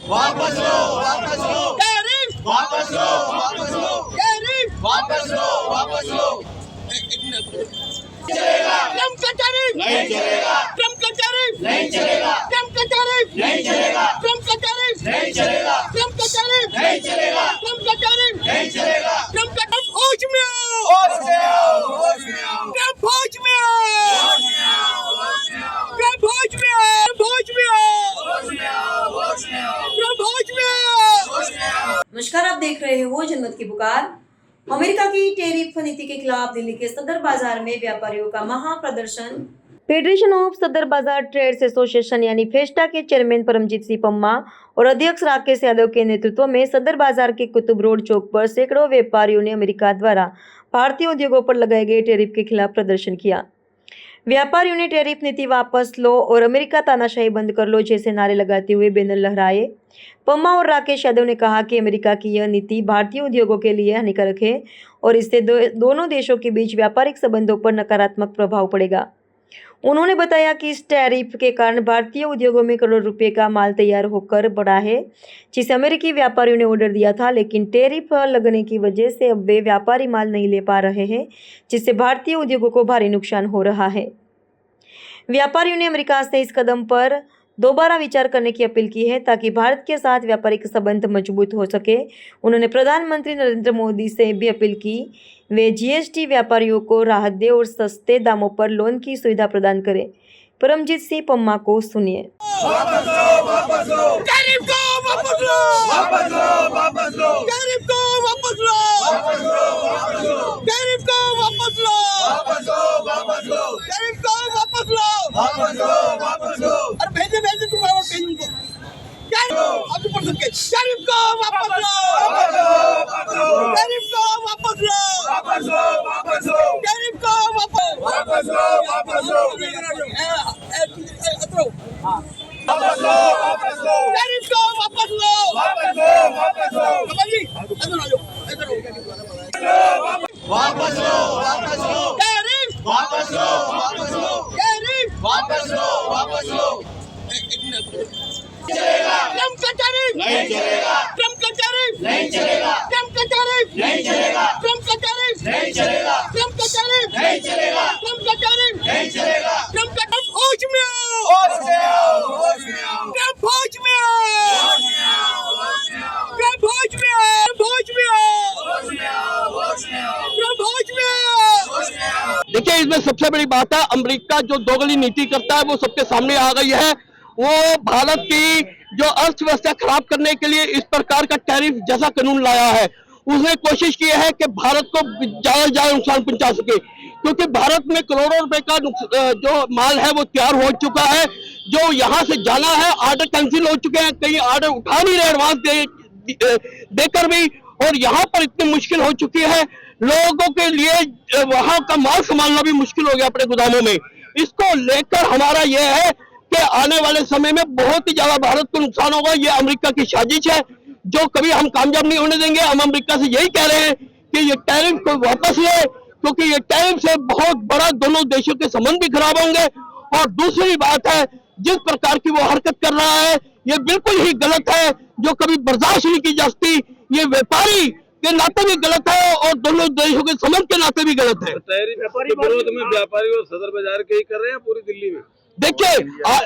वापस लो, वापस लो, टैरिफ वापस लो, वापस लो, टैरिफ वापस लो, वापस लो। चलेगा, ट्रम्प का टैरिफ नहीं चलेगा, ट्रम्प का टैरिफ नहीं चलेगा, ट्रम्प का टैरिफ नहीं चलेगा, ट्रम्प का टैरिफ नहीं चलेगा, ट्रम्प का टैरिफ नहीं चलेगा, ट्रम्प का टैरिफ नहीं चलेगा। ट्रम्प का टैरिफ होश में आओ होश में आओ, होश में आओ, ट्रम्प होश में आओ होश में आओ, होश में आओ, ट्रम्प होश में आओ होश में आओ होश में आओ, होश में आओ, ट्रम्प होश में आओ होश में आओ। नमस्कार, आप देख रहे हो जनमत की पुकार। अमेरिका की टैरिफ नीति के खिलाफ दिल्ली के सदर बाजार में व्यापारियों का महाप्रदर्शन। फेडरेशन ऑफ सदर बाजार ट्रेड्स एसोसिएशन यानी फेस्टा के चेयरमैन परमजीत सिंह पम्मा और अध्यक्ष राकेश यादव के नेतृत्व में सदर बाजार के कुतुब रोड चौक पर सैकड़ों व्यापारियों ने अमेरिका द्वारा भारतीय उद्योगों पर लगाए गए टैरिफ के खिलाफ प्रदर्शन किया। व्यापारियों ने टैरिफ नीति वापस लो और अमेरिका तानाशाही बंद कर लो जैसे नारे लगाते हुए बैनर लहराए। पम्मा और राकेश यादव ने कहा कि अमेरिका की यह नीति भारतीय उद्योगों के लिए हानिकारक है और इससे दोनों देशों के बीच व्यापारिक संबंधों पर नकारात्मक प्रभाव पड़ेगा। उन्होंने बताया कि इस टैरिफ के कारण भारतीय उद्योगों में करोड़ रुपए का माल तैयार होकर पड़ा है, जिसे अमेरिकी व्यापारियों ने ऑर्डर दिया था, लेकिन टैरिफ लगने की वजह से अब वे व्यापारी माल नहीं ले पा रहे हैं, जिससे भारतीय उद्योगों को भारी नुकसान हो रहा है। व्यापारियों ने अमेरिका से इस कदम पर दोबारा विचार करने की अपील की है ताकि भारत के साथ व्यापारिक संबंध मजबूत हो सके। उन्होंने प्रधानमंत्री नरेंद्र मोदी से भी अपील की वे जीएसटी व्यापारियों को राहत दे और सस्ते दामों पर लोन की सुविधा प्रदान करें। परमजीत सिंह पम्मा को सुनिए। वापस लो, वापस लो, टैरिफ को वापस लो वापस लो, वापस लो, टैरिफ को वापस लो वापस लो, वापस लो, टैरिफ को वापस लो वापस लो, वापस लो, टैरिफ को वापस लो वापस लो, वापस लो। अरे भेजे तुम और भेज उनको आप ऊपर सबके टैरिफ को वापस लो वापस लो, वापस लो, टैरिफ को वापस लो वापस लो, वापस लो, टैरिफ को वापस वापस लो, वापस लो, अतरो वापस लो, वापस लो, टैरिफ को वापस लो वापस लो, वापस लो, कमल जी इधर आ जाओ इधर वापस लो, वापस लो, टैरिफ वापस लो, वापस लो, टैरिफ वापस लो, वापस लो। चलेगा, ट्रम्प का टैरिफ नहीं चलेगा, ट्रम्प का टैरिफ नहीं चलेगा, ट्रम्प का टैरिफ नहीं चलेगा, ट्रम्प का टैरिफ नहीं चलेगा, ट्रम्प का टैरिफ नहीं चलेगा, ट्रम्प का टैरिफ नहीं चलेगा। ट्रम्प का टैरिफ होश में आओ होश में आओ, होश में आओ, ट्रम्प होश में आओ होश में आओ, होश में आओ, ट्रम्प होश में आओ होश में आओ होश में आओ, होश में आओ, ट्रम्प होश में आओ होश में आओ। देखिए, इसमें सबसे बड़ी बात है, अमेरिका जो दोगली नीति करता है वो सबके सामने आ गई है। वो भारत की जो अर्थव्यवस्था खराब करने के लिए इस प्रकार का टैरिफ जैसा कानून लाया है। उसने कोशिश की है कि भारत को ज्यादा से ज्यादा नुकसान पहुंचा सके, क्योंकि भारत में करोड़ों रुपए का जो माल है वो तैयार हो चुका है। जो यहाँ से जाना है, ऑर्डर कैंसिल हो चुके हैं, कई ऑर्डर उठा नहीं रहे एडवांस देकर भी, और यहाँ पर इतनी मुश्किल हो चुकी है लोगों के लिए, वहां का माल संभालना भी मुश्किल हो गया अपने गोदामों में। इसको लेकर हमारा यह है कि आने वाले समय में बहुत ही ज्यादा भारत को नुकसान होगा। ये अमेरिका की साजिश है जो कभी हम कामयाब नहीं होने देंगे। हम अमेरिका से यही कह रहे हैं कि ये टैरिफ को वापस ले, क्योंकि ये टैरिफ से बहुत बड़ा दोनों देशों के संबंध भी खराब होंगे। और दूसरी बात है, जिस प्रकार की वो हरकत कर रहा है ये बिल्कुल ही गलत है, जो कभी बर्दाश्त नहीं की जा सकती। ये व्यापारी के नाते भी गलत है और दोनों देशों के संबंध के नाते भी गलत है। टैरिफ के विरोध में व्यापारी और सदर बाजार के ही कर रहे हैं पूरी दिल्ली में। देखिए,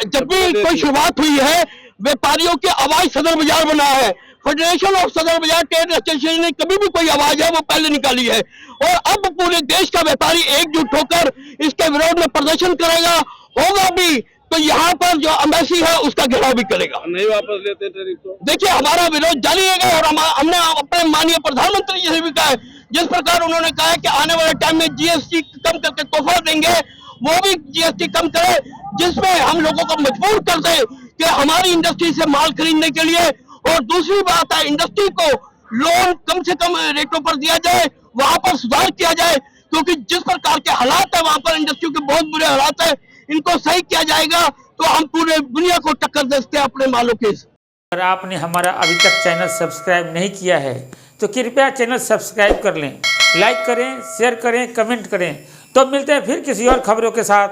जब भी कोई शुरुआत हुई है, व्यापारियों की आवाज सदर बाजार बना है। फेडरेशन ऑफ सदर बाजार ट्रेड एसोसिएशन ने कभी भी कोई आवाज है वो पहले निकाली है, और अब पूरे देश का व्यापारी एकजुट होकर इसके विरोध में प्रदर्शन करेगा, होगा भी, तो यहाँ पर जो एम्बेसी है उसका घेराव भी करेगा। नहीं वापस लेते टैरिफ तो देखिए, हमारा विरोध जारी रहेगा, और हमने अपने माननीय प्रधानमंत्री जी से भी कहा है, जिस प्रकार उन्होंने कहा है कि आने वाले टाइम में जीएसटी कम करके तोहफा देंगे, वो भी जीएसटी कम करे, जिसमें हम लोगों को मजबूर कर दे कि हमारी इंडस्ट्री से माल खरीदने के लिए। और दूसरी बात है, इंडस्ट्री को लोन कम से कम रेटों पर दिया जाए, वहां पर सुधार किया जाए, क्योंकि जिस प्रकार के हालात है वहां पर इंडस्ट्री के बहुत बुरे हालात है, इनको सही किया जाएगा तो हम पूरे दुनिया को टक्कर दे सकते हैं अपने मालों के। अगर आपने हमारा अभी तक चैनल सब्सक्राइब नहीं किया है तो कृपया चैनल सब्सक्राइब कर लें, लाइक करें, शेयर करें, कमेंट करें। तो मिलते हैं फिर किसी और खबरों के साथ।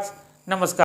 नमस्कार।